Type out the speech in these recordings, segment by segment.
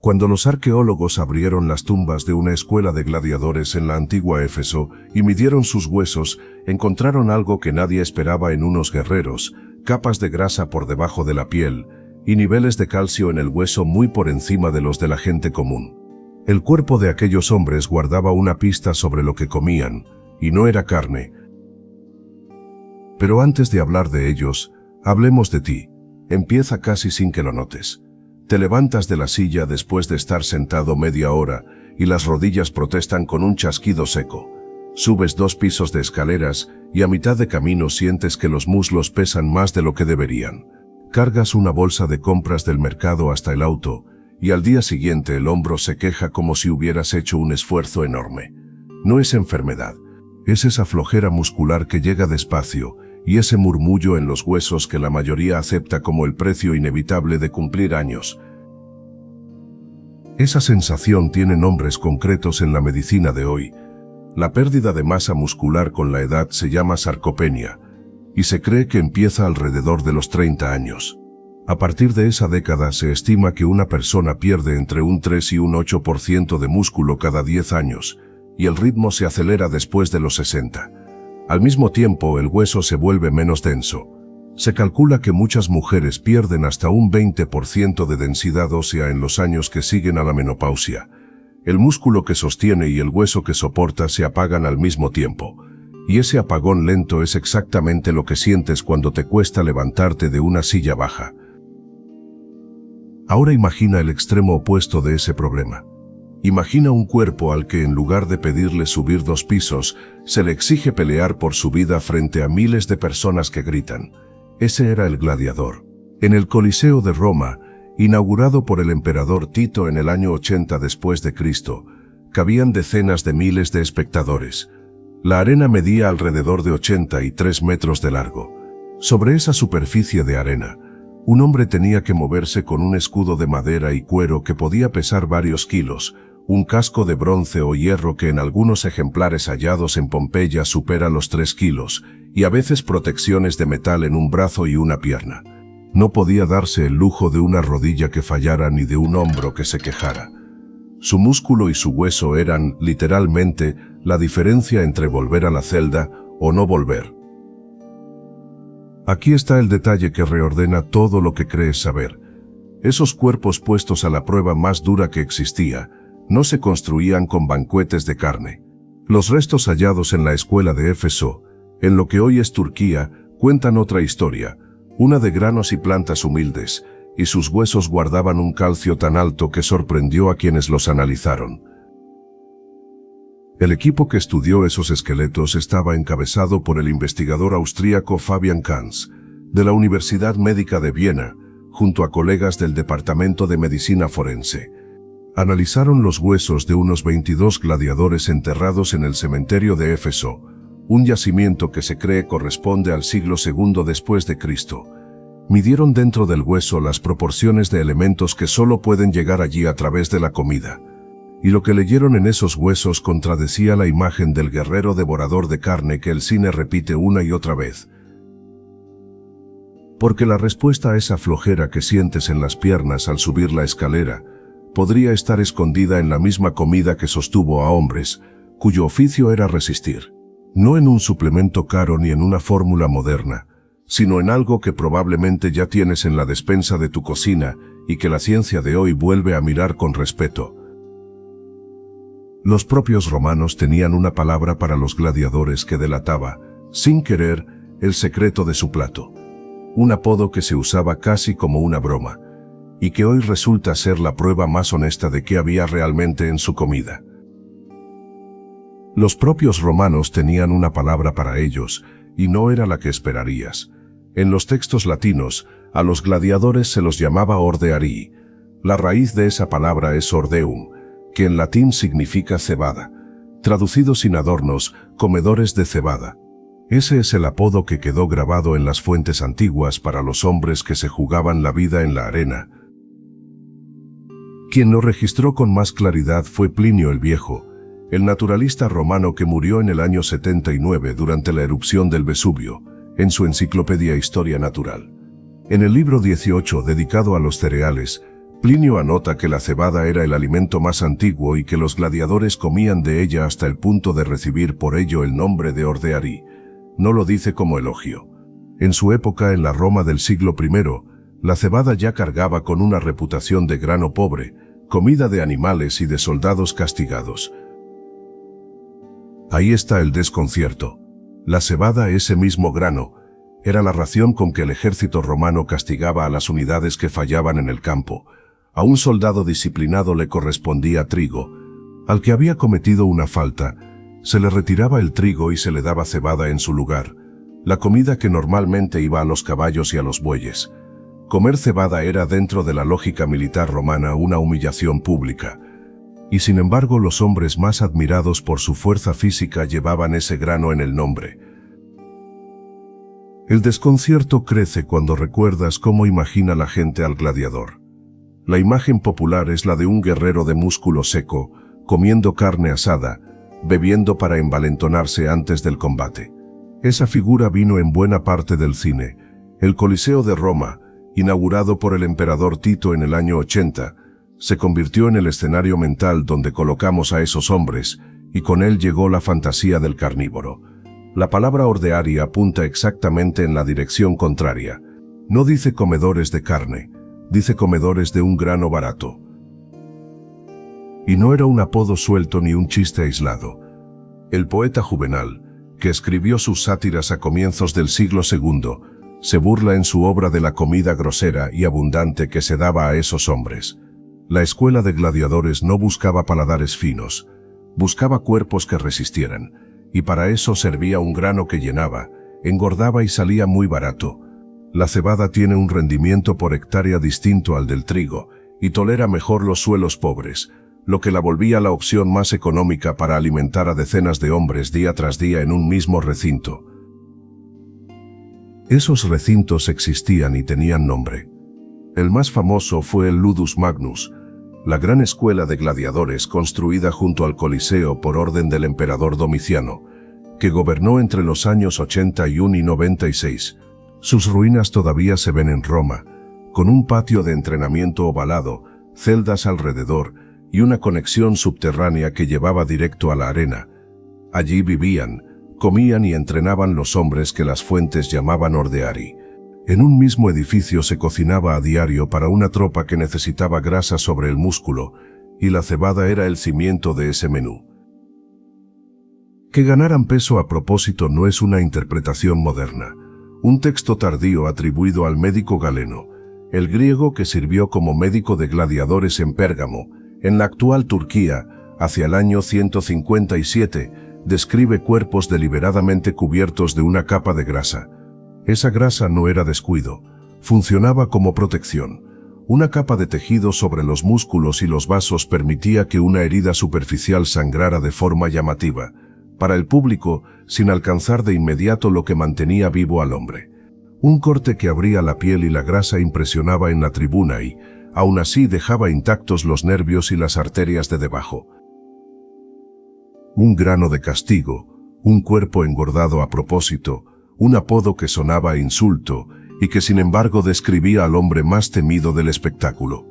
Cuando los arqueólogos abrieron las tumbas de una escuela de gladiadores en la antigua Éfeso y midieron sus huesos, encontraron algo que nadie esperaba en unos guerreros: capas de grasa por debajo de la piel y niveles de calcio en el hueso muy por encima de los de la gente común. El cuerpo de aquellos hombres guardaba una pista sobre lo que comían, y no era carne. Pero antes de hablar de ellos, hablemos de ti. Empieza casi sin que lo notes. Te levantas de la silla después de estar sentado media hora y las rodillas protestan con un chasquido seco. Subes 2 pisos de escaleras y a mitad de camino sientes que los muslos pesan más de lo que deberían. Cargas una bolsa de compras del mercado hasta el auto y al día siguiente el hombro se queja como si hubieras hecho un esfuerzo enorme. No es enfermedad, es esa flojera muscular que llega despacio y ese murmullo en los huesos que la mayoría acepta como el precio inevitable de cumplir años. Esa sensación tiene nombres concretos en la medicina de hoy. La pérdida de masa muscular con la edad se llama sarcopenia, y se cree que empieza alrededor de los 30 años. A partir de esa década se estima que una persona pierde entre un 3 y un 8% de músculo cada 10 años, y el ritmo se acelera después de los 60. Al mismo tiempo, el hueso se vuelve menos denso. Se calcula que muchas mujeres pierden hasta un 20% de densidad ósea en los años que siguen a la menopausia. El músculo que sostiene y el hueso que soporta se apagan al mismo tiempo. Y ese apagón lento es exactamente lo que sientes cuando te cuesta levantarte de una silla baja. Ahora imagina el extremo opuesto de ese problema. Imagina un cuerpo al que en lugar de pedirle subir 2 pisos, se le exige pelear por su vida frente a miles de personas que gritan. Ese era el gladiador. En el Coliseo de Roma, inaugurado por el emperador Tito en el año 80 después de Cristo, cabían decenas de miles de espectadores. La arena medía alrededor de 83 metros de largo. Sobre esa superficie de arena, un hombre tenía que moverse con un escudo de madera y cuero que podía pesar varios kilos, un casco de bronce o hierro que en algunos ejemplares hallados en Pompeya supera los 3 kilos, y a veces protecciones de metal en un brazo y una pierna. No podía darse el lujo de una rodilla que fallara ni de un hombro que se quejara. Su músculo y su hueso eran, literalmente, la diferencia entre volver a la celda o no volver. Aquí está el detalle que reordena todo lo que crees saber. Esos cuerpos puestos a la prueba más dura que existía, no se construían con banquetes de carne. Los restos hallados en la escuela de Éfeso, en lo que hoy es Turquía, cuentan otra historia, una de granos y plantas humildes, y sus huesos guardaban un calcio tan alto que sorprendió a quienes los analizaron. El equipo que estudió esos esqueletos estaba encabezado por el investigador austríaco Fabian Kanz, de la Universidad Médica de Viena, junto a colegas del Departamento de Medicina Forense. Analizaron los huesos de unos 22 gladiadores enterrados en el cementerio de Éfeso, un yacimiento que se cree corresponde al siglo II después de Cristo. Midieron dentro del hueso las proporciones de elementos que solo pueden llegar allí a través de la comida. Y lo que leyeron en esos huesos contradecía la imagen del guerrero devorador de carne que el cine repite una y otra vez. Porque la respuesta a esa flojera que sientes en las piernas al subir la escalera podría estar escondida en la misma comida que sostuvo a hombres, cuyo oficio era resistir. No en un suplemento caro ni en una fórmula moderna, sino en algo que probablemente ya tienes en la despensa de tu cocina y que la ciencia de hoy vuelve a mirar con respeto. Los propios romanos tenían una palabra para los gladiadores que delataba, sin querer, el secreto de su plato. Un apodo que se usaba casi como una broma, y que hoy resulta ser la prueba más honesta de qué había realmente en su comida. Los propios romanos tenían una palabra para ellos, y no era la que esperarías. En los textos latinos, a los gladiadores se los llamaba ordearii. La raíz de esa palabra es ordeum, que en latín significa cebada. Traducido sin adornos, comedores de cebada. Ese es el apodo que quedó grabado en las fuentes antiguas para los hombres que se jugaban la vida en la arena. Quien lo registró con más claridad fue Plinio el Viejo, el naturalista romano que murió en el año 79 durante la erupción del Vesubio, en su enciclopedia Historia Natural. En el libro 18 dedicado a los cereales, Plinio anota que la cebada era el alimento más antiguo y que los gladiadores comían de ella hasta el punto de recibir por ello el nombre de ordeari. No lo dice como elogio. En su época, en la Roma del siglo I, la cebada ya cargaba con una reputación de grano pobre, comida de animales y de soldados castigados. Ahí está el desconcierto. La cebada, ese mismo grano, era la ración con que el ejército romano castigaba a las unidades que fallaban en el campo. A un soldado disciplinado le correspondía trigo. Al que había cometido una falta, se le retiraba el trigo y se le daba cebada en su lugar, la comida que normalmente iba a los caballos y a los bueyes. Comer cebada era, dentro de la lógica militar romana, una humillación pública. Y sin embargo, los hombres más admirados por su fuerza física llevaban ese grano en el nombre. El desconcierto crece cuando recuerdas cómo imagina la gente al gladiador. La imagen popular es la de un guerrero de músculo seco, comiendo carne asada, bebiendo para envalentonarse antes del combate. Esa figura vino en buena parte del cine. El Coliseo de Roma, inaugurado por el emperador Tito en el año 80, se convirtió en el escenario mental donde colocamos a esos hombres, y con él llegó la fantasía del carnívoro. La palabra ordeari apunta exactamente en la dirección contraria. No dice comedores de carne, dice comedores de un grano barato. Y no era un apodo suelto ni un chiste aislado. El poeta Juvenal, que escribió sus sátiras a comienzos del siglo II, se burla en su obra de la comida grosera y abundante que se daba a esos hombres. La escuela de gladiadores no buscaba paladares finos, buscaba cuerpos que resistieran, y para eso servía un grano que llenaba, engordaba y salía muy barato. La cebada tiene un rendimiento por hectárea distinto al del trigo, y tolera mejor los suelos pobres, lo que la volvía la opción más económica para alimentar a decenas de hombres día tras día en un mismo recinto. Esos recintos existían y tenían nombre. El más famoso fue el Ludus Magnus, la gran escuela de gladiadores construida junto al Coliseo por orden del emperador Domiciano, que gobernó entre los años 81 y 96. Sus ruinas todavía se ven en Roma, con un patio de entrenamiento ovalado, celdas alrededor y una conexión subterránea que llevaba directo a la arena. Allí vivían, comían y entrenaban los hombres que las fuentes llamaban ordeari. En un mismo edificio se cocinaba a diario para una tropa que necesitaba grasa sobre el músculo, y la cebada era el cimiento de ese menú. Que ganaran peso a propósito no es una interpretación moderna. Un texto tardío atribuido al médico Galeno, el griego que sirvió como médico de gladiadores en Pérgamo, en la actual Turquía, hacia el año 157, describe cuerpos deliberadamente cubiertos de una capa de grasa. Esa grasa no era descuido, funcionaba como protección. Una capa de tejido sobre los músculos y los vasos permitía que una herida superficial sangrara de forma llamativa, para el público, sin alcanzar de inmediato lo que mantenía vivo al hombre. Un corte que abría la piel y la grasa impresionaba en la tribuna y, aún así, dejaba intactos los nervios y las arterias de debajo. Un grano de castigo, un cuerpo engordado a propósito, un apodo que sonaba a insulto y que sin embargo describía al hombre más temido del espectáculo.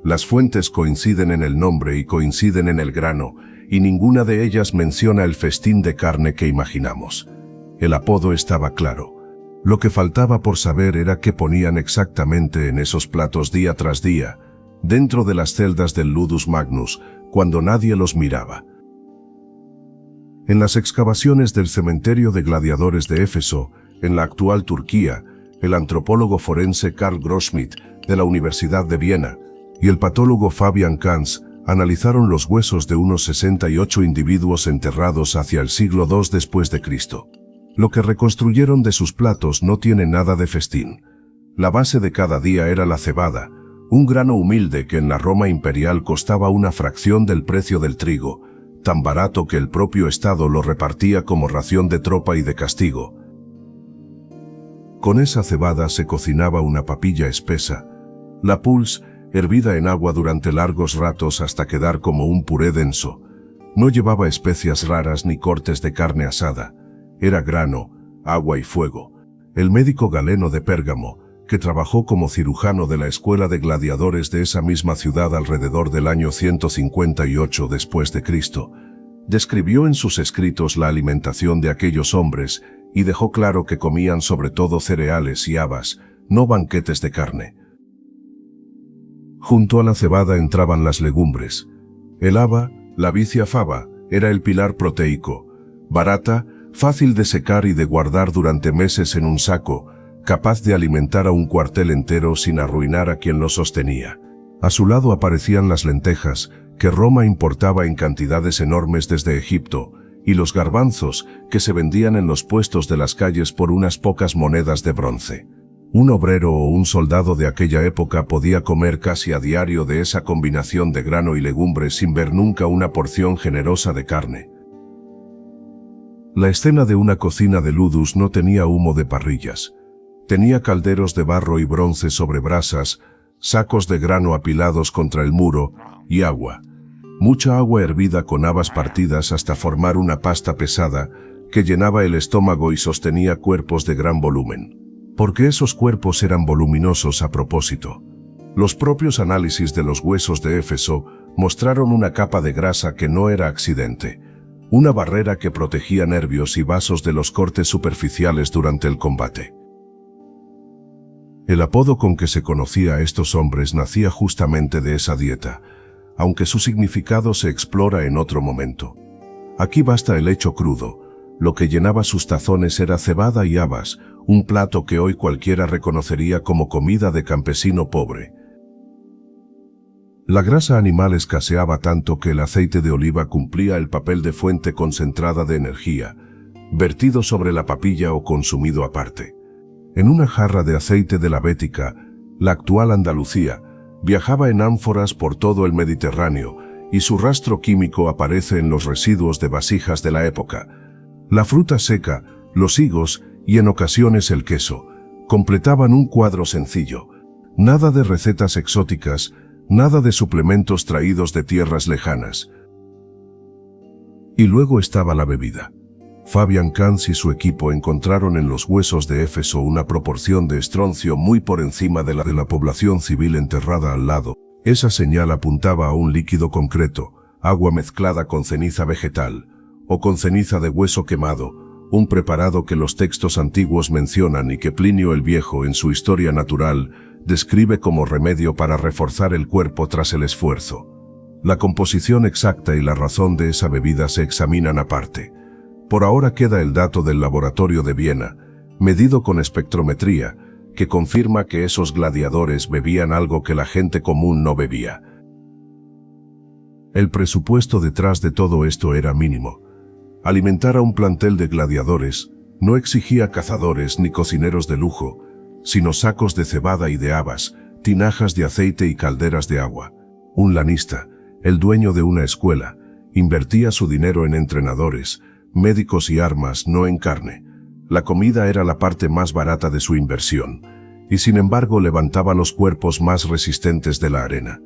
Las fuentes coinciden en el nombre y coinciden en el grano, y ninguna de ellas menciona el festín de carne que imaginamos. El apodo estaba claro. Lo que faltaba por saber era qué ponían exactamente en esos platos día tras día, dentro de las celdas del Ludus Magnus, cuando nadie los miraba. En las excavaciones del cementerio de gladiadores de Éfeso, en la actual Turquía, el antropólogo forense Karl Grossschmidt, de la Universidad de Viena, y el patólogo Fabian Kanz analizaron los huesos de unos 68 individuos enterrados hacia el siglo II después de Cristo. Lo que reconstruyeron de sus platos no tiene nada de festín. La base de cada día era la cebada, un grano humilde que en la Roma imperial costaba una fracción del precio del trigo, tan barato que el propio Estado lo repartía como ración de tropa y de castigo. Con esa cebada se cocinaba una papilla espesa, la pulse, hervida en agua durante largos ratos hasta quedar como un puré denso. No llevaba especias raras ni cortes de carne asada. Era grano, agua y fuego. El médico Galeno de Pérgamo, que trabajó como cirujano de la escuela de gladiadores de esa misma ciudad alrededor del año 158 después de Cristo, describió en sus escritos la alimentación de aquellos hombres y dejó claro que comían sobre todo cereales y habas, no banquetes de carne. Junto a la cebada entraban las legumbres. El haba, la vicia fava, era el pilar proteico, barata, fácil de secar y de guardar durante meses en un saco, capaz de alimentar a un cuartel entero sin arruinar a quien lo sostenía. A su lado aparecían las lentejas, que Roma importaba en cantidades enormes desde Egipto, y los garbanzos, que se vendían en los puestos de las calles por unas pocas monedas de bronce. Un obrero o un soldado de aquella época podía comer casi a diario de esa combinación de grano y legumbres sin ver nunca una porción generosa de carne. La escena de una cocina de Ludus no tenía humo de parrillas. Tenía calderos de barro y bronce sobre brasas, sacos de grano apilados contra el muro, y agua. Mucha agua hervida con habas partidas hasta formar una pasta pesada que llenaba el estómago y sostenía cuerpos de gran volumen. Porque esos cuerpos eran voluminosos a propósito. Los propios análisis de los huesos de Éfeso mostraron una capa de grasa que no era accidente, una barrera que protegía nervios y vasos de los cortes superficiales durante el combate. El apodo con que se conocía a estos hombres nacía justamente de esa dieta, aunque su significado se explora en otro momento. Aquí basta el hecho crudo. Lo que llenaba sus tazones era cebada y habas, un plato que hoy cualquiera reconocería como comida de campesino pobre. La grasa animal escaseaba tanto que el aceite de oliva cumplía el papel de fuente concentrada de energía, vertido sobre la papilla o consumido aparte. En una jarra de aceite de la Bética, la actual Andalucía, viajaba en ánforas por todo el Mediterráneo y su rastro químico aparece en los residuos de vasijas de la época. La fruta seca, los higos y en ocasiones el queso completaban un cuadro sencillo. Nada de recetas exóticas, nada de suplementos traídos de tierras lejanas. Y luego estaba la bebida. Fabian Cantz y su equipo encontraron en los huesos de Éfeso una proporción de estroncio muy por encima de la población civil enterrada al lado. Esa señal apuntaba a un líquido concreto, agua mezclada con ceniza vegetal, o con ceniza de hueso quemado, un preparado que los textos antiguos mencionan y que Plinio el Viejo en su Historia Natural describe como remedio para reforzar el cuerpo tras el esfuerzo. La composición exacta y la razón de esa bebida se examinan aparte. Por ahora queda el dato del laboratorio de Viena, medido con espectrometría, que confirma que esos gladiadores bebían algo que la gente común no bebía. El presupuesto detrás de todo esto era mínimo. Alimentar a un plantel de gladiadores no exigía cazadores ni cocineros de lujo, sino sacos de cebada y de habas, tinajas de aceite y calderas de agua. Un lanista, el dueño de una escuela, invertía su dinero en entrenadores, médicos y armas, no en carne. La comida era la parte más barata de su inversión, y sin embargo levantaba los cuerpos más resistentes de la arena.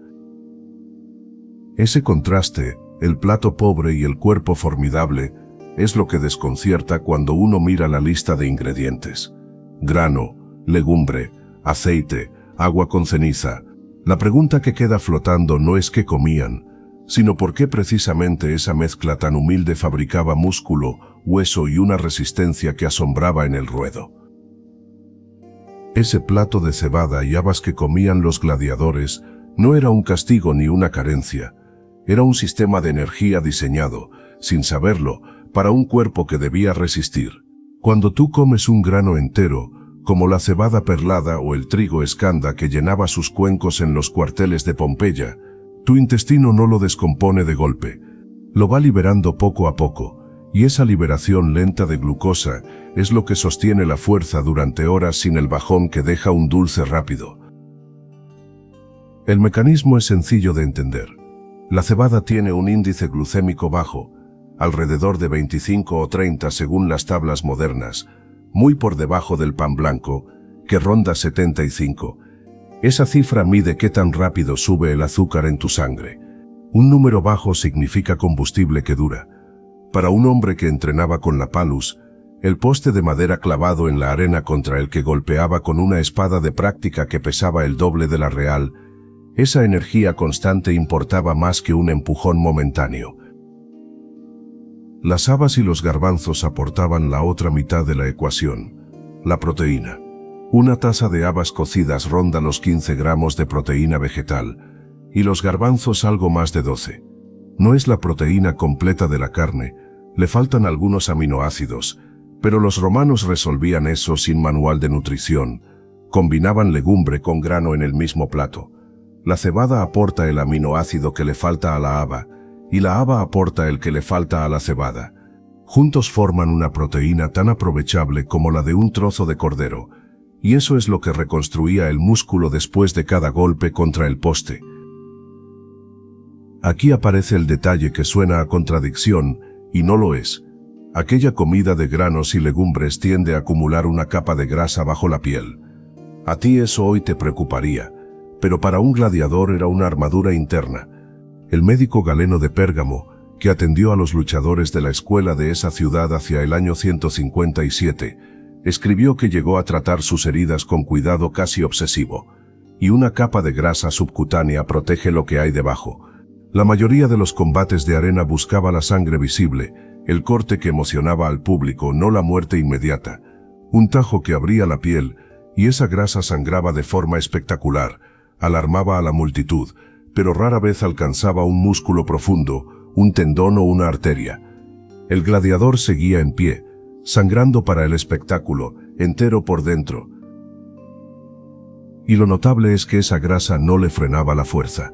Ese contraste, el plato pobre y el cuerpo formidable, es lo que desconcierta cuando uno mira la lista de ingredientes. Grano, legumbre, aceite, agua con ceniza. La pregunta que queda flotando no es qué comían, sino por qué precisamente esa mezcla tan humilde fabricaba músculo, hueso y una resistencia que asombraba en el ruedo. Ese plato de cebada y habas que comían los gladiadores no era un castigo ni una carencia, era un sistema de energía diseñado, sin saberlo, para un cuerpo que debía resistir. Cuando tú comes un grano entero, como la cebada perlada o el trigo escanda que llenaba sus cuencos en los cuarteles de Pompeya, tu intestino no lo descompone de golpe, lo va liberando poco a poco, y esa liberación lenta de glucosa es lo que sostiene la fuerza durante horas sin el bajón que deja un dulce rápido. El mecanismo es sencillo de entender. La cebada tiene un índice glucémico bajo, alrededor de 25 o 30 según las tablas modernas, muy por debajo del pan blanco, que ronda 75. Esa cifra mide qué tan rápido sube el azúcar en tu sangre. Un número bajo significa combustible que dura. Para un hombre que entrenaba con la Palus, el poste de madera clavado en la arena contra el que golpeaba con una espada de práctica que pesaba el doble de la real, esa energía constante importaba más que un empujón momentáneo. Las habas y los garbanzos aportaban la otra mitad de la ecuación, la proteína. Una taza de habas cocidas ronda los 15 gramos de proteína vegetal, y los garbanzos algo más de 12. No es la proteína completa de la carne, le faltan algunos aminoácidos, pero los romanos resolvían eso sin manual de nutrición. Combinaban legumbre con grano en el mismo plato. La cebada aporta el aminoácido que le falta a la haba, y la haba aporta el que le falta a la cebada. Juntos forman una proteína tan aprovechable como la de un trozo de cordero, y eso es lo que reconstruía el músculo después de cada golpe contra el poste. Aquí aparece el detalle que suena a contradicción, y no lo es. Aquella comida de granos y legumbres tiende a acumular una capa de grasa bajo la piel. A ti eso hoy te preocuparía, pero para un gladiador era una armadura interna. El médico Galeno de Pérgamo, que atendió a los luchadores de la escuela de esa ciudad hacia el año 157, escribió que llegó a tratar sus heridas con cuidado casi obsesivo, y una capa de grasa subcutánea protege lo que hay debajo. La mayoría de los combates de arena buscaba la sangre visible, el corte que emocionaba al público, no la muerte inmediata. Un tajo que abría la piel, y esa grasa sangraba de forma espectacular, alarmaba a la multitud, pero rara vez alcanzaba un músculo profundo, un tendón o una arteria. El gladiador seguía en pie, sangrando para el espectáculo, entero por dentro. Y lo notable es que esa grasa no le frenaba la fuerza.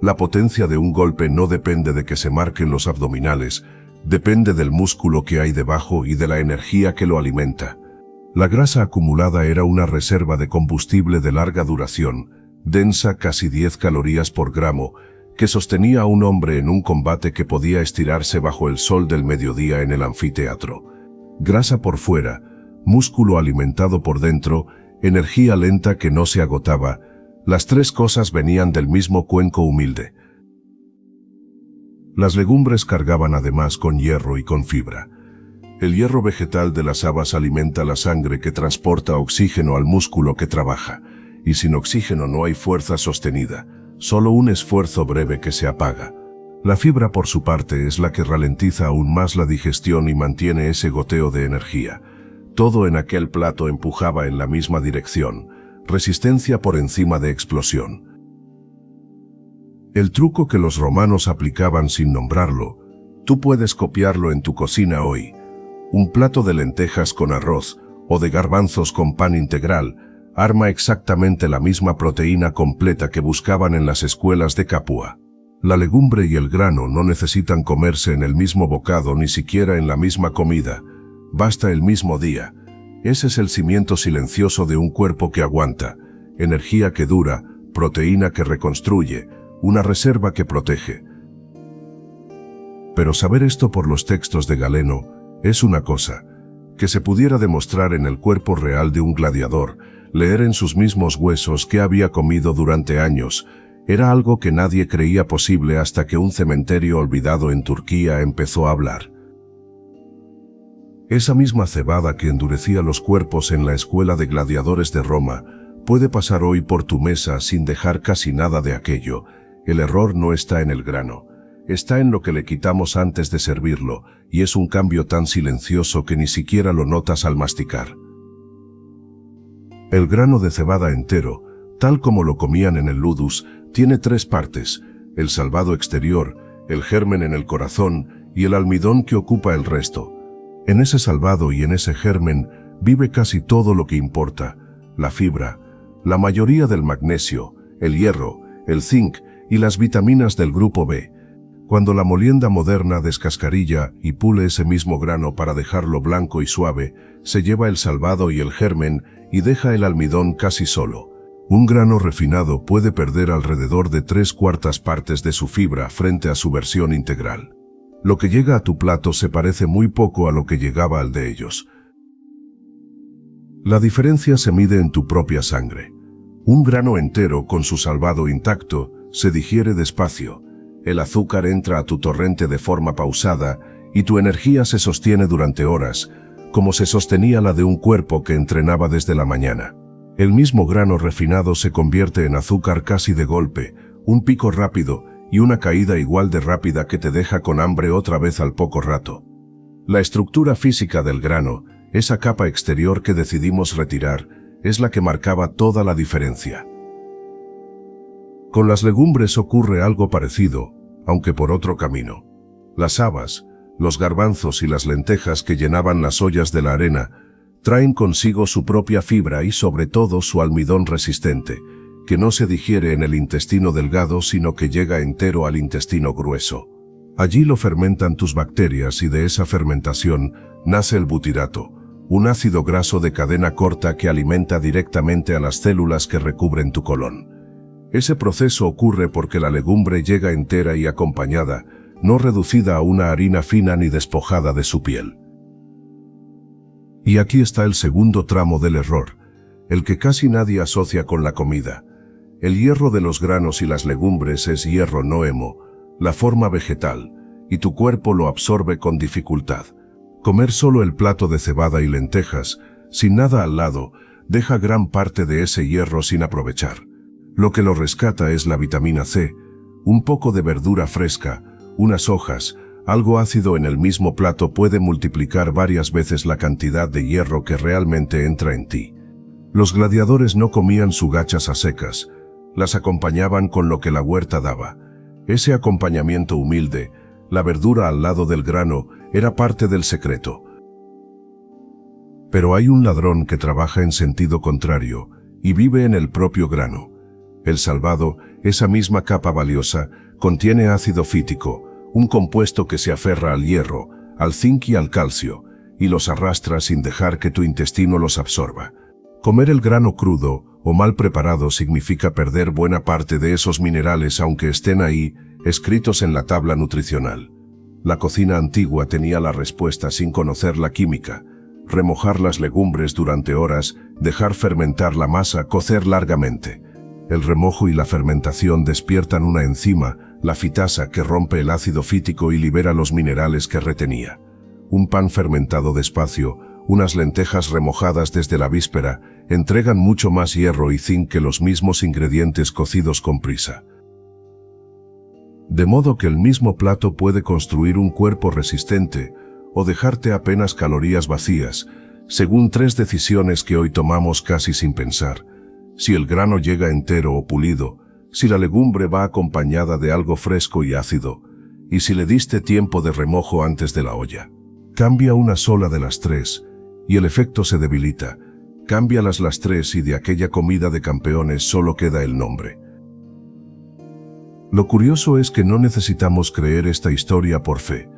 La potencia de un golpe no depende de que se marquen los abdominales, depende del músculo que hay debajo y de la energía que lo alimenta. La grasa acumulada era una reserva de combustible de larga duración, densa, casi 10 calorías por gramo, que sostenía a un hombre en un combate que podía estirarse bajo el sol del mediodía en el anfiteatro. Grasa por fuera, músculo alimentado por dentro, energía lenta que no se agotaba. Las tres cosas venían del mismo cuenco humilde. Las legumbres cargaban además con hierro y con fibra. El hierro vegetal de las habas alimenta la sangre que transporta oxígeno al músculo que trabaja, y sin oxígeno no hay fuerza sostenida, solo un esfuerzo breve que se apaga. La fibra, por su parte, es la que ralentiza aún más la digestión y mantiene ese goteo de energía. Todo en aquel plato empujaba en la misma dirección, resistencia por encima de explosión. El truco que los romanos aplicaban sin nombrarlo, tú puedes copiarlo en tu cocina hoy. Un plato de lentejas con arroz o de garbanzos con pan integral arma exactamente la misma proteína completa que buscaban en las escuelas de Capua. La legumbre y el grano no necesitan comerse en el mismo bocado ni siquiera en la misma comida, basta el mismo día. Ese es el cimiento silencioso de un cuerpo que aguanta, energía que dura, proteína que reconstruye, una reserva que protege. Pero saber esto por los textos de Galeno es una cosa, que se pudiera demostrar en el cuerpo real de un gladiador, leer en sus mismos huesos qué había comido durante años, era algo que nadie creía posible hasta que un cementerio olvidado en Turquía empezó a hablar. Esa misma cebada que endurecía los cuerpos en la escuela de gladiadores de Roma puede pasar hoy por tu mesa sin dejar casi nada de aquello. El error no está en el grano, está en lo que le quitamos antes de servirlo, y es un cambio tan silencioso que ni siquiera lo notas al masticar. El grano de cebada entero, tal como lo comían en el ludus, tiene tres partes: el salvado exterior, el germen en el corazón y el almidón que ocupa el resto. En ese salvado y en ese germen vive casi todo lo que importa: la fibra, la mayoría del magnesio, el hierro, el zinc y las vitaminas del grupo B. Cuando la molienda moderna descascarilla y pule ese mismo grano para dejarlo blanco y suave, se lleva el salvado y el germen y deja el almidón casi solo. Un grano refinado puede perder alrededor de 3/4 partes de su fibra frente a su versión integral. Lo que llega a tu plato se parece muy poco a lo que llegaba al de ellos. La diferencia se mide en tu propia sangre. Un grano entero con su salvado intacto se digiere despacio, el azúcar entra a tu torrente de forma pausada y tu energía se sostiene durante horas. como se sostenía la de un cuerpo que entrenaba desde la mañana. El mismo grano refinado se convierte en azúcar casi de golpe, un pico rápido y una caída igual de rápida que te deja con hambre otra vez al poco rato. La estructura física del grano, esa capa exterior que decidimos retirar, es la que marcaba toda la diferencia. Con las legumbres ocurre algo parecido, aunque por otro camino. Las habas, los garbanzos y las lentejas que llenaban las ollas de la arena traen consigo su propia fibra y sobre todo su almidón resistente, que no se digiere en el intestino delgado sino que llega entero al intestino grueso. Allí lo fermentan tus bacterias y de esa fermentación nace el butirato, un ácido graso de cadena corta que alimenta directamente a las células que recubren tu colon. Ese proceso ocurre porque la legumbre llega entera y acompañada, no reducida a una harina fina ni despojada de su piel. Y aquí está el segundo tramo del error, el que casi nadie asocia con la comida. El hierro de los granos y las legumbres es hierro no hemo, la forma vegetal, y tu cuerpo lo absorbe con dificultad. Comer solo el plato de cebada y lentejas, sin nada al lado, deja gran parte de ese hierro sin aprovechar. Lo que lo rescata es la vitamina C, un poco de verdura fresca, unas hojas, algo ácido en el mismo plato puede multiplicar varias veces la cantidad de hierro que realmente entra en ti. Los gladiadores no comían sus gachas a secas, las acompañaban con lo que la huerta daba. Ese acompañamiento humilde, la verdura al lado del grano, era parte del secreto. Pero hay un ladrón que trabaja en sentido contrario y vive en el propio grano. El salvado, esa misma capa valiosa, contiene ácido fítico, un compuesto que se aferra al hierro, al zinc y al calcio, y los arrastra sin dejar que tu intestino los absorba. Comer el grano crudo o mal preparado significa perder buena parte de esos minerales aunque estén ahí, escritos en la tabla nutricional. La cocina antigua tenía la respuesta sin conocer la química. Remojar las legumbres durante horas, dejar fermentar la masa, cocer largamente. El remojo y la fermentación despiertan una enzima, la fitasa, que rompe el ácido fítico y libera los minerales que retenía. Un pan fermentado despacio, unas lentejas remojadas desde la víspera, entregan mucho más hierro y zinc que los mismos ingredientes cocidos con prisa. De modo que el mismo plato puede construir un cuerpo resistente o dejarte apenas calorías vacías, según tres decisiones que hoy tomamos casi sin pensar. Si el grano llega entero o pulido, si la legumbre va acompañada de algo fresco y ácido, y si le diste tiempo de remojo antes de la olla. Cambia una sola de las tres, y el efecto se debilita. Cámbialas las tres y de aquella comida de campeones solo queda el nombre. Lo curioso es que no necesitamos creer esta historia por fe.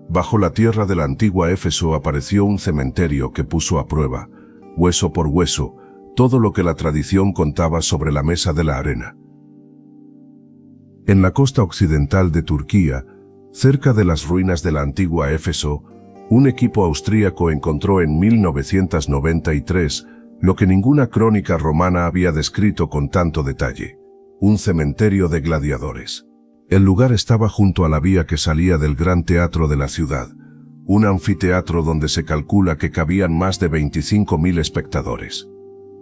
Bajo la tierra de la antigua Éfeso apareció un cementerio que puso a prueba, hueso por hueso, todo lo que la tradición contaba sobre la mesa de la arena. En la costa occidental de Turquía, cerca de las ruinas de la antigua Éfeso, un equipo austríaco encontró en 1993 lo que ninguna crónica romana había descrito con tanto detalle: un cementerio de gladiadores. El lugar estaba junto a la vía que salía del gran teatro de la ciudad, un anfiteatro donde se calcula que cabían más de 25.000 espectadores.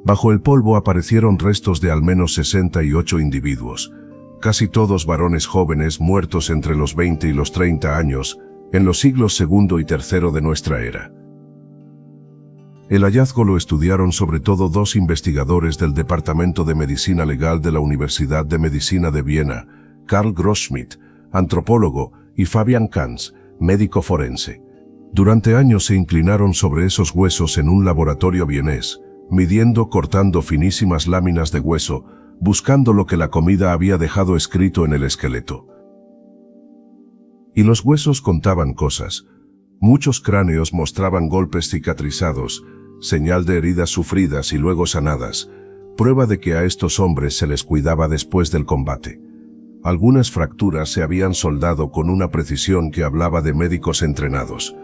Bajo el polvo aparecieron restos de al menos 68 individuos, casi todos varones jóvenes muertos entre los 20 y los 30 años, en los siglos II y III de nuestra era. El hallazgo lo estudiaron sobre todo dos investigadores del Departamento de Medicina Legal de la Universidad de Medicina de Viena, Karl Grossschmidt, antropólogo, y Fabian Kanz, médico forense. Durante años se inclinaron sobre esos huesos en un laboratorio vienés, midiendo, cortando finísimas láminas de hueso, buscando lo que la comida había dejado escrito en el esqueleto. Y los huesos contaban cosas. Muchos cráneos mostraban golpes cicatrizados, señal de heridas sufridas y luego sanadas, prueba de que a estos hombres se les cuidaba después del combate. Algunas fracturas se habían soldado con una precisión que hablaba de médicos entrenados.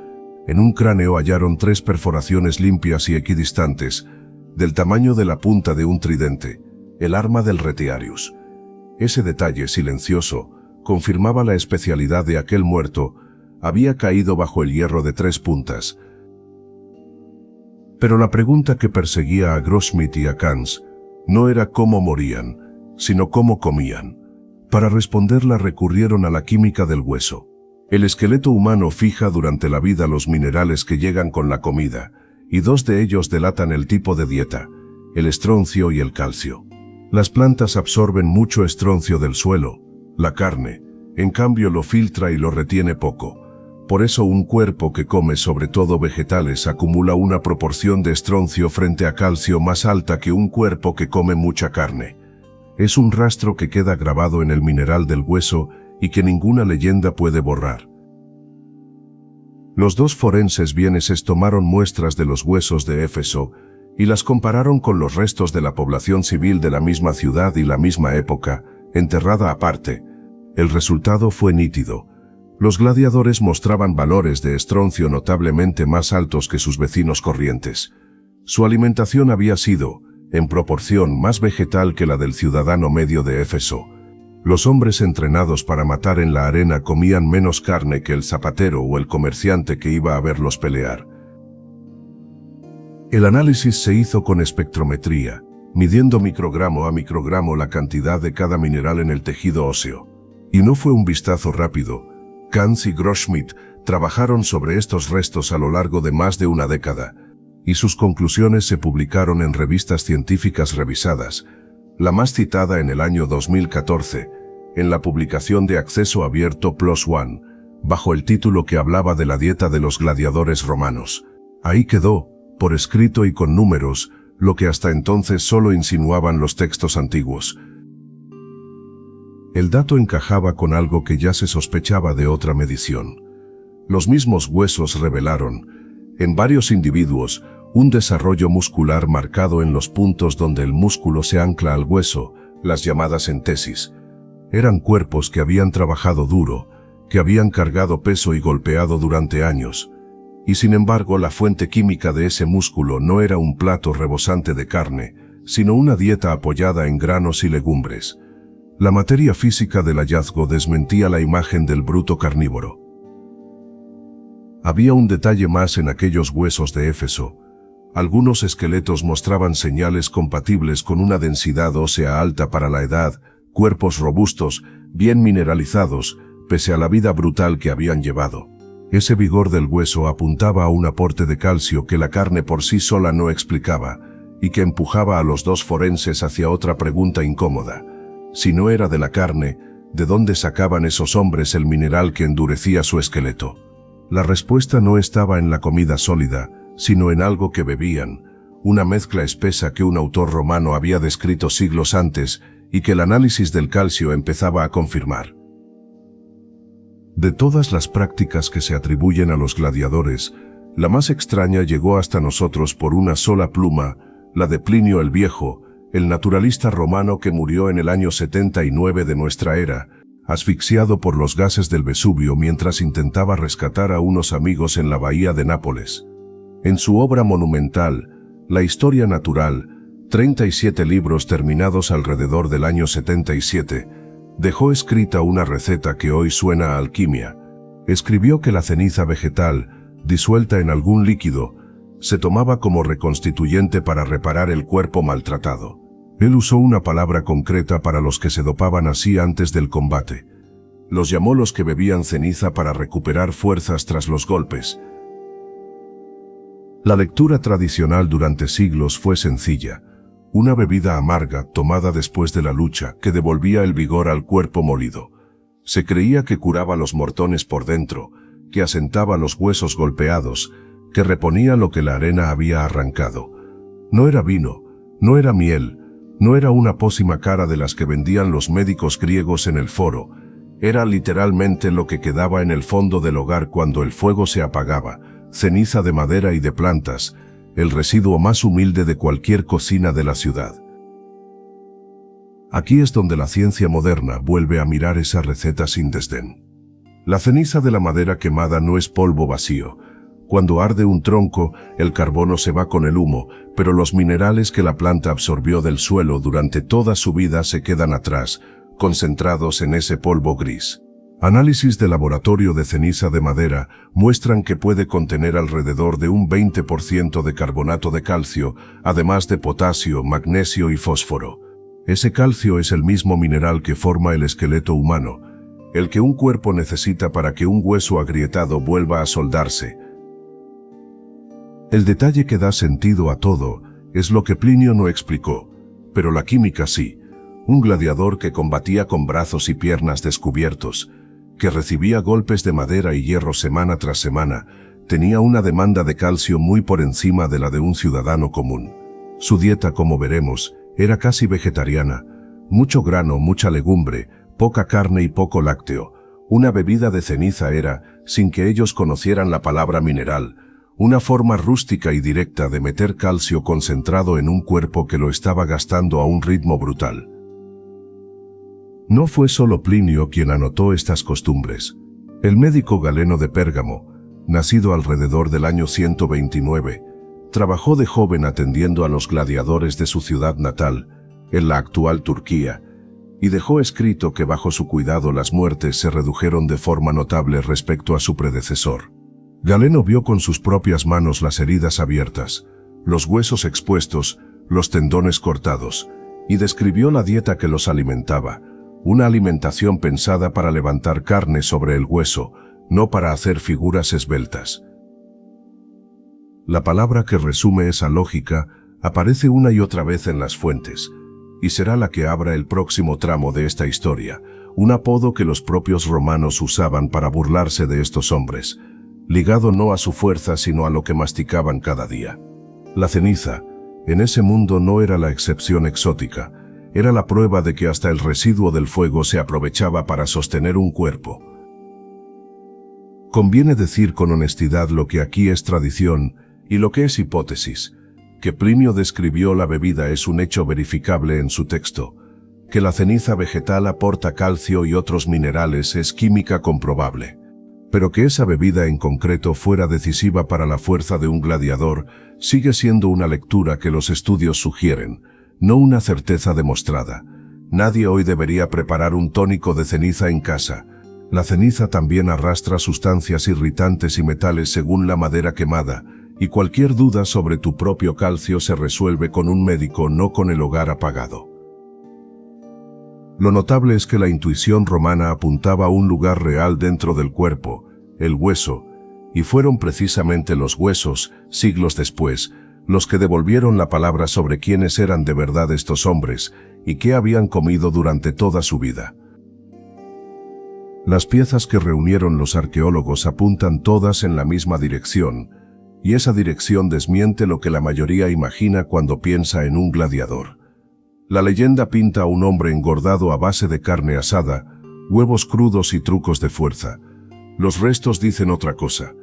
En un cráneo hallaron 3 perforaciones limpias y equidistantes, del tamaño de la punta de un tridente, el arma del retiarius. Ese detalle silencioso confirmaba la especialidad de aquel muerto. Había caído bajo el hierro de 3 puntas. Pero la pregunta que perseguía a Grossmith y a Kans no era cómo morían, sino cómo comían. Para responderla recurrieron a la química del hueso. El esqueleto humano fija durante la vida los minerales que llegan con la comida, y dos de ellos delatan el tipo de dieta, el estroncio y el calcio. Las plantas absorben mucho estroncio del suelo, la carne, en cambio lo filtra y lo retiene poco. Por eso un cuerpo que come sobre todo vegetales acumula una proporción de estroncio frente a calcio más alta que un cuerpo que come mucha carne. Es un rastro que queda grabado en el mineral del hueso y que ninguna leyenda puede borrar. Los dos forenses vieneses tomaron muestras de los huesos de Éfeso y las compararon con los restos de la población civil de la misma ciudad y la misma época, enterrada aparte. El resultado fue nítido. Los gladiadores mostraban valores de estroncio notablemente más altos que sus vecinos corrientes. Su alimentación había sido, en proporción, más vegetal que la del ciudadano medio de Éfeso. Los hombres entrenados para matar en la arena comían menos carne que el zapatero o el comerciante que iba a verlos pelear. El análisis se hizo con espectrometría, midiendo microgramo a microgramo la cantidad de cada mineral en el tejido óseo. Y no fue un vistazo rápido. Kans y Grossmith trabajaron sobre estos restos a lo largo de más de una década, y sus conclusiones se publicaron en revistas científicas revisadas, la más citada en el año 2014, en la publicación de acceso abierto PLOS ONE, bajo el título que hablaba de la dieta de los gladiadores romanos. Ahí quedó, por escrito y con números, lo que hasta entonces solo insinuaban los textos antiguos. El dato encajaba con algo que ya se sospechaba de otra medición. Los mismos huesos revelaron, en varios individuos, un desarrollo muscular marcado en los puntos donde el músculo se ancla al hueso, las llamadas entesis. Eran cuerpos que habían trabajado duro, que habían cargado peso y golpeado durante años. Y sin embargo la fuente química de ese músculo no era un plato rebosante de carne, sino una dieta apoyada en granos y legumbres. La materia física del hallazgo desmentía la imagen del bruto carnívoro. Había un detalle más en aquellos huesos de Éfeso. Algunos esqueletos mostraban señales compatibles con una densidad ósea alta para la edad, cuerpos robustos, bien mineralizados, pese a la vida brutal que habían llevado. Ese vigor del hueso apuntaba a un aporte de calcio que la carne por sí sola no explicaba, y que empujaba a los dos forenses hacia otra pregunta incómoda. Si no era de la carne, ¿de dónde sacaban esos hombres el mineral que endurecía su esqueleto? La respuesta no estaba en la comida sólida, sino en algo que bebían, una mezcla espesa que un autor romano había descrito siglos antes y que el análisis del calcio empezaba a confirmar. De todas las prácticas que se atribuyen a los gladiadores, la más extraña llegó hasta nosotros por una sola pluma, la de Plinio el Viejo, el naturalista romano que murió en el año 79 de nuestra era, asfixiado por los gases del Vesubio mientras intentaba rescatar a unos amigos en la bahía de Nápoles. En su obra monumental, La Historia Natural, 37 libros terminados alrededor del año 77, dejó escrita una receta que hoy suena a alquimia. Escribió que la ceniza vegetal, disuelta en algún líquido, se tomaba como reconstituyente para reparar el cuerpo maltratado. Él usó una palabra concreta para los que se dopaban así antes del combate. Los llamó los que bebían ceniza para recuperar fuerzas tras los golpes. La lectura tradicional durante siglos fue sencilla. Una bebida amarga tomada después de la lucha que devolvía el vigor al cuerpo molido. Se creía que curaba los mortones por dentro, que asentaba los huesos golpeados, que reponía lo que la arena había arrancado. No era vino, no era miel, no era una pócima cara de las que vendían los médicos griegos en el foro. Era literalmente lo que quedaba en el fondo del hogar cuando el fuego se apagaba, ceniza de madera y de plantas, el residuo más humilde de cualquier cocina de la ciudad. Aquí es donde la ciencia moderna vuelve a mirar esa receta sin desdén. La ceniza de la madera quemada no es polvo vacío. Cuando arde un tronco, el carbono se va con el humo, pero los minerales que la planta absorbió del suelo durante toda su vida se quedan atrás, concentrados en ese polvo gris. Análisis de laboratorio de ceniza de madera muestran que puede contener alrededor de un 20% de carbonato de calcio, además de potasio, magnesio y fósforo. Ese calcio es el mismo mineral que forma el esqueleto humano, el que un cuerpo necesita para que un hueso agrietado vuelva a soldarse. El detalle que da sentido a todo es lo que Plinio no explicó, pero la química sí. Un gladiador que combatía con brazos y piernas descubiertos, que recibía golpes de madera y hierro semana tras semana, tenía una demanda de calcio muy por encima de la de un ciudadano común. Su dieta, como veremos, era casi vegetariana, mucho grano, mucha legumbre, poca carne y poco lácteo. Una bebida de ceniza era, sin que ellos conocieran la palabra mineral, una forma rústica y directa de meter calcio concentrado en un cuerpo que lo estaba gastando a un ritmo brutal. No fue solo Plinio quien anotó estas costumbres. El médico Galeno de Pérgamo, nacido alrededor del año 129, trabajó de joven atendiendo a los gladiadores de su ciudad natal, en la actual Turquía, y dejó escrito que bajo su cuidado las muertes se redujeron de forma notable respecto a su predecesor. Galeno vio con sus propias manos las heridas abiertas, los huesos expuestos, los tendones cortados, y describió la dieta que los alimentaba, una alimentación pensada para levantar carne sobre el hueso, no para hacer figuras esbeltas. La palabra que resume esa lógica aparece una y otra vez en las fuentes, y será la que abra el próximo tramo de esta historia, un apodo que los propios romanos usaban para burlarse de estos hombres, ligado no a su fuerza sino a lo que masticaban cada día. La ceniza, en ese mundo no era la excepción exótica, era la prueba de que hasta el residuo del fuego se aprovechaba para sostener un cuerpo. Conviene decir con honestidad lo que aquí es tradición y lo que es hipótesis. Que Plinio describió la bebida es un hecho verificable en su texto. Que la ceniza vegetal aporta calcio y otros minerales es química comprobable. Pero que esa bebida en concreto fuera decisiva para la fuerza de un gladiador sigue siendo una lectura que los estudios sugieren, no una certeza demostrada. Nadie hoy debería preparar un tónico de ceniza en casa. La ceniza también arrastra sustancias irritantes y metales según la madera quemada, y cualquier duda sobre tu propio calcio se resuelve con un médico, no con el hogar apagado. Lo notable es que la intuición romana apuntaba a un lugar real dentro del cuerpo, el hueso, y fueron precisamente los huesos, siglos después, los que devolvieron la palabra sobre quiénes eran de verdad estos hombres y qué habían comido durante toda su vida. Las piezas que reunieron los arqueólogos apuntan todas en la misma dirección, y esa dirección desmiente lo que la mayoría imagina cuando piensa en un gladiador. La leyenda pinta a un hombre engordado a base de carne asada, huevos crudos y trucos de fuerza. Los restos dicen otra cosa.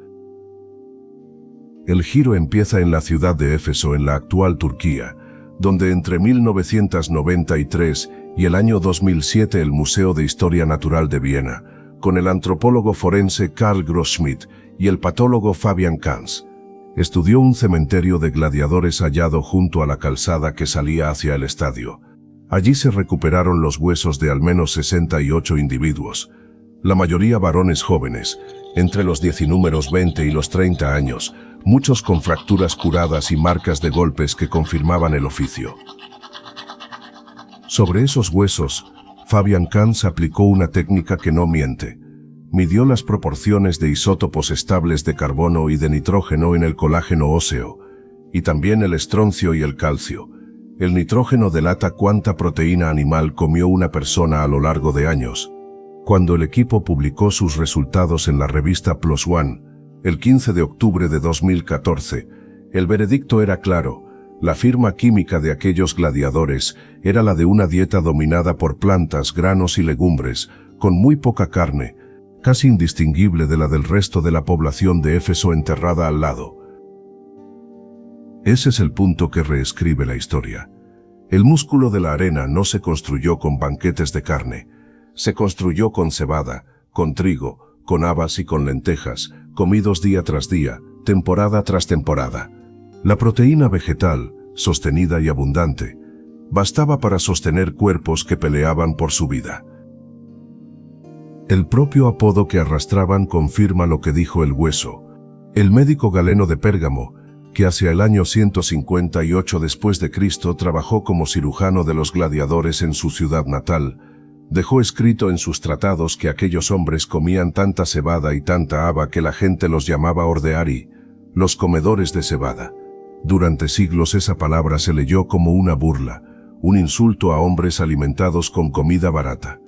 El giro empieza en la ciudad de Éfeso, en la actual Turquía, donde entre 1993 y el año 2007 el Museo de Historia Natural de Viena, con el antropólogo forense Karl Grossschmidt y el patólogo Fabian Kans, estudió un cementerio de gladiadores hallado junto a la calzada que salía hacia el estadio. Allí se recuperaron los huesos de al menos 68 individuos, la mayoría varones jóvenes, entre los 20 y los 30 años, muchos con fracturas curadas y marcas de golpes que confirmaban el oficio. Sobre esos huesos, Fabian Kans aplicó una técnica que no miente. Midió las proporciones de isótopos estables de carbono y de nitrógeno en el colágeno óseo, y también el estroncio y el calcio. El nitrógeno delata cuánta proteína animal comió una persona a lo largo de años. Cuando el equipo publicó sus resultados en la revista PLOS ONE, el 15 de octubre de 2014, el veredicto era claro. La firma química de aquellos gladiadores era la de una dieta dominada por plantas, granos y legumbres, con muy poca carne, casi indistinguible de la del resto de la población de Éfeso enterrada al lado. Ese es el punto que reescribe la historia. El músculo de la arena no se construyó con banquetes de carne, se construyó con cebada, con trigo, con habas y con lentejas, comidos día tras día, temporada tras temporada. La proteína vegetal, sostenida y abundante, bastaba para sostener cuerpos que peleaban por su vida. El propio apodo que arrastraban confirma lo que dijo el hueso. El médico Galeno de Pérgamo, que hacia el año 158 después de Cristo trabajó como cirujano de los gladiadores en su ciudad natal, dejó escrito en sus tratados que aquellos hombres comían tanta cebada y tanta haba que la gente los llamaba ordeari, los comedores de cebada. Durante siglos esa palabra se leyó como una burla, un insulto a hombres alimentados con comida barata.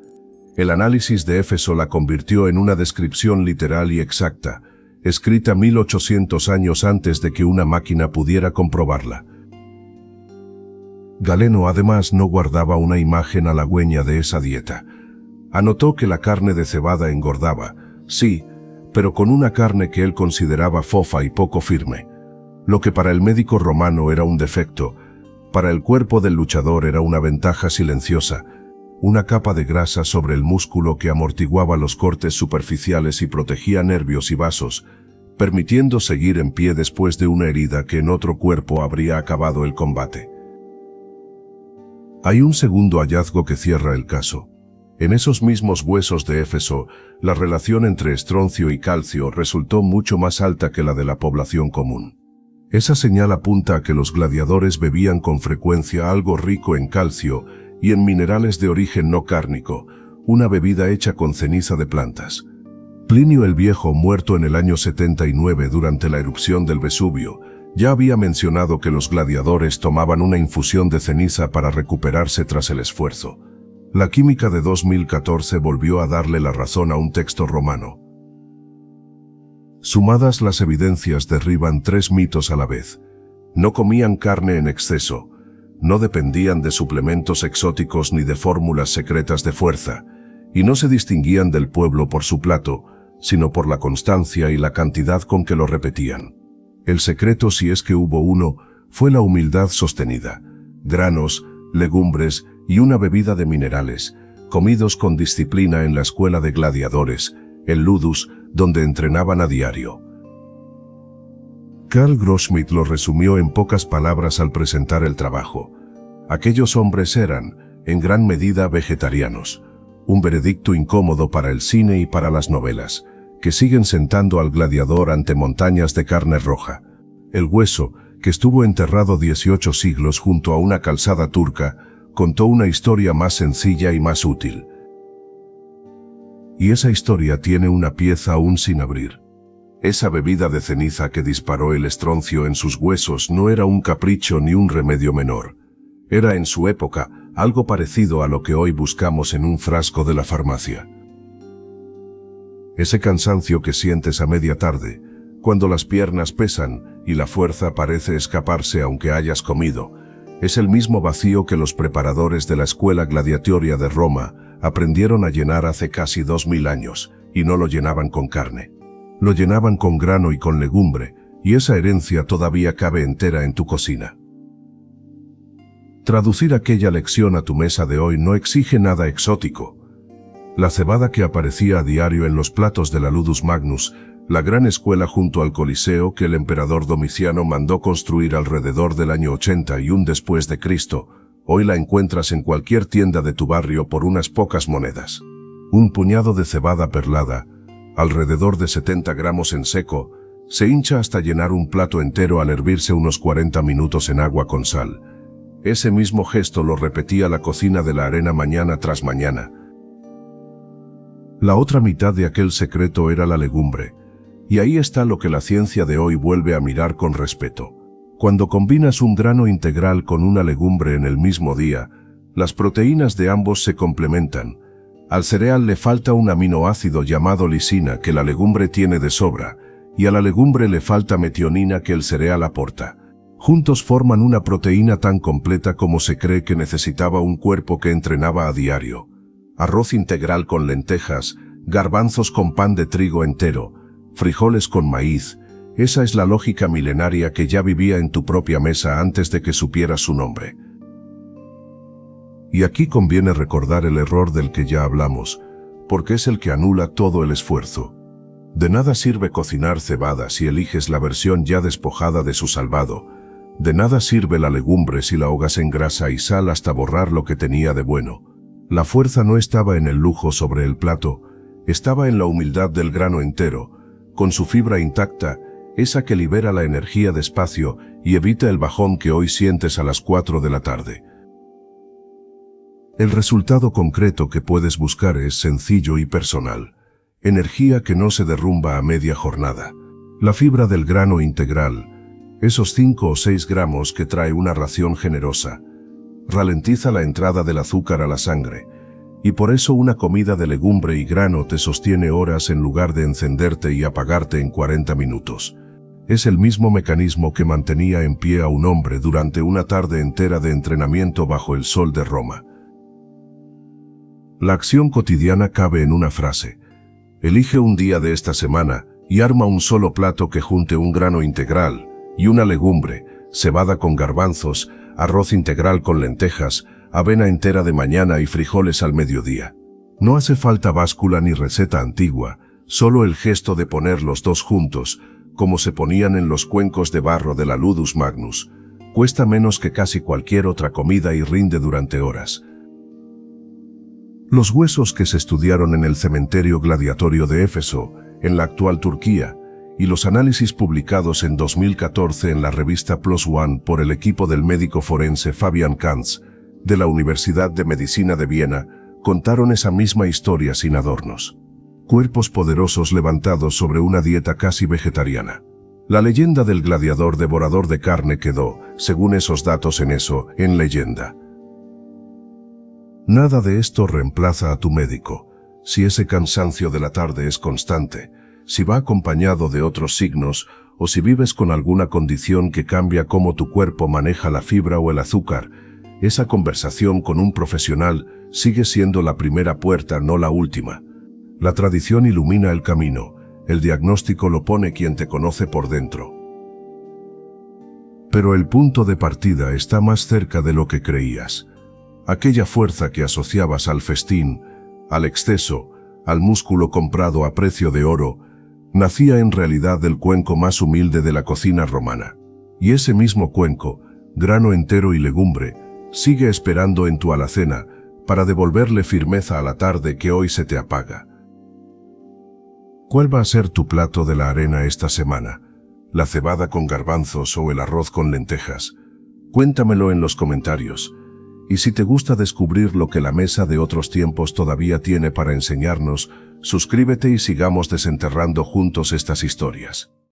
El análisis de Éfeso la convirtió en una descripción literal y exacta, escrita 1800 años antes de que una máquina pudiera comprobarla. Galeno además no guardaba una imagen halagüeña de esa dieta. Anotó que la carne de cebada engordaba, sí, pero con una carne que él consideraba fofa y poco firme. Lo que para el médico romano era un defecto, para el cuerpo del luchador era una ventaja silenciosa, una capa de grasa sobre el músculo que amortiguaba los cortes superficiales y protegía nervios y vasos, permitiendo seguir en pie después de una herida que en otro cuerpo habría acabado el combate. Hay un segundo hallazgo que cierra el caso. En esos mismos huesos de Éfeso, la relación entre estroncio y calcio resultó mucho más alta que la de la población común. Esa señal apunta a que los gladiadores bebían con frecuencia algo rico en calcio y en minerales de origen no cárnico, una bebida hecha con ceniza de plantas. Plinio el Viejo, muerto en el año 79 durante la erupción del Vesubio, ya había mencionado que los gladiadores tomaban una infusión de ceniza para recuperarse tras el esfuerzo. La química de 2014 volvió a darle la razón a un texto romano. Sumadas las evidencias derriban 3 mitos a la vez. No comían carne en exceso, no dependían de suplementos exóticos ni de fórmulas secretas de fuerza, y no se distinguían del pueblo por su plato, sino por la constancia y la cantidad con que lo repetían. El secreto, si es que hubo uno, fue la humildad sostenida, granos, legumbres y una bebida de minerales, comidos con disciplina en la escuela de gladiadores, el Ludus, donde entrenaban a diario. Karl Grossmith lo resumió en pocas palabras al presentar el trabajo. Aquellos hombres eran, en gran medida, vegetarianos, un veredicto incómodo para el cine y para las novelas, que siguen sentando al gladiador ante montañas de carne roja. El hueso, que estuvo enterrado 18 siglos junto a una calzada turca, contó una historia más sencilla y más útil. Y esa historia tiene una pieza aún sin abrir. Esa bebida de ceniza que disparó el estroncio en sus huesos no era un capricho ni un remedio menor. Era en su época algo parecido a lo que hoy buscamos en un frasco de la farmacia. Ese cansancio que sientes a media tarde, cuando las piernas pesan y la fuerza parece escaparse aunque hayas comido, es el mismo vacío que los preparadores de la escuela gladiatoria de Roma aprendieron a llenar hace casi 2000 años, y no lo llenaban con carne. Lo llenaban con grano y con legumbre, y esa herencia todavía cabe entera en tu cocina. Traducir aquella lección a tu mesa de hoy no exige nada exótico. La cebada que aparecía a diario en los platos de la Ludus Magnus, la gran escuela junto al Coliseo que el emperador Domiciano mandó construir alrededor del año 81 después de Cristo, hoy la encuentras en cualquier tienda de tu barrio por unas pocas monedas. Un puñado de cebada perlada, alrededor de 70 gramos en seco, se hincha hasta llenar un plato entero al hervirse unos 40 minutos en agua con sal. Ese mismo gesto lo repetía la cocina de la arena mañana tras mañana. La otra mitad de aquel secreto era la legumbre, y ahí está lo que la ciencia de hoy vuelve a mirar con respeto. Cuando combinas un grano integral con una legumbre en el mismo día, las proteínas de ambos se complementan. Al cereal le falta un aminoácido llamado lisina que la legumbre tiene de sobra, y a la legumbre le falta metionina que el cereal aporta. Juntos forman una proteína tan completa como se cree que necesitaba un cuerpo que entrenaba a diario. Arroz integral con lentejas, garbanzos con pan de trigo entero, frijoles con maíz. Esa es la lógica milenaria que ya vivía en tu propia mesa antes de que supieras su nombre. Y aquí conviene recordar el error del que ya hablamos, porque es el que anula todo el esfuerzo. De nada sirve cocinar cebada si eliges la versión ya despojada de su salvado. De nada sirve la legumbre si la ahogas en grasa y sal hasta borrar lo que tenía de bueno. La fuerza no estaba en el lujo sobre el plato, estaba en la humildad del grano entero, con su fibra intacta, esa que libera la energía despacio y evita el bajón que hoy sientes a las 4 de la tarde. El resultado concreto que puedes buscar es sencillo y personal. Energía que no se derrumba a media jornada. La fibra del grano integral, esos 5 o 6 gramos que trae una ración generosa, ralentiza la entrada del azúcar a la sangre, y por eso una comida de legumbre y grano te sostiene horas en lugar de encenderte y apagarte en 40 minutos. Es el mismo mecanismo que mantenía en pie a un hombre durante una tarde entera de entrenamiento bajo el sol de Roma. La acción cotidiana cabe en una frase. Elige un día de esta semana y arma un solo plato que junte un grano integral y una legumbre, cebada con garbanzos, arroz integral con lentejas, avena entera de mañana y frijoles al mediodía. No hace falta báscula ni receta antigua, solo el gesto de poner los dos juntos, como se ponían en los cuencos de barro de la Ludus Magnus. Cuesta menos que casi cualquier otra comida y rinde durante horas. Los huesos que se estudiaron en el cementerio gladiatorio de Éfeso, en la actual Turquía, y los análisis publicados en 2014 en la revista PLOS ONE por el equipo del médico forense Fabian Kantz, de la Universidad de Medicina de Viena, contaron esa misma historia sin adornos. Cuerpos poderosos levantados sobre una dieta casi vegetariana. La leyenda del gladiador devorador de carne quedó, según esos datos en leyenda. Nada de esto reemplaza a tu médico. Si ese cansancio de la tarde es constante, si va acompañado de otros signos, o si vives con alguna condición que cambia cómo tu cuerpo maneja la fibra o el azúcar, esa conversación con un profesional sigue siendo la primera puerta, no la última. La tradición ilumina el camino, el diagnóstico lo pone quien te conoce por dentro. Pero el punto de partida está más cerca de lo que creías. Aquella fuerza que asociabas al festín, al exceso, al músculo comprado a precio de oro, nacía en realidad del cuenco más humilde de la cocina romana. Y ese mismo cuenco, grano entero y legumbre, sigue esperando en tu alacena para devolverle firmeza a la tarde que hoy se te apaga. ¿Cuál va a ser tu plato de la arena esta semana? ¿La cebada con garbanzos o el arroz con lentejas? Cuéntamelo en los comentarios. Y si te gusta descubrir lo que la mesa de otros tiempos todavía tiene para enseñarnos, suscríbete y sigamos desenterrando juntos estas historias.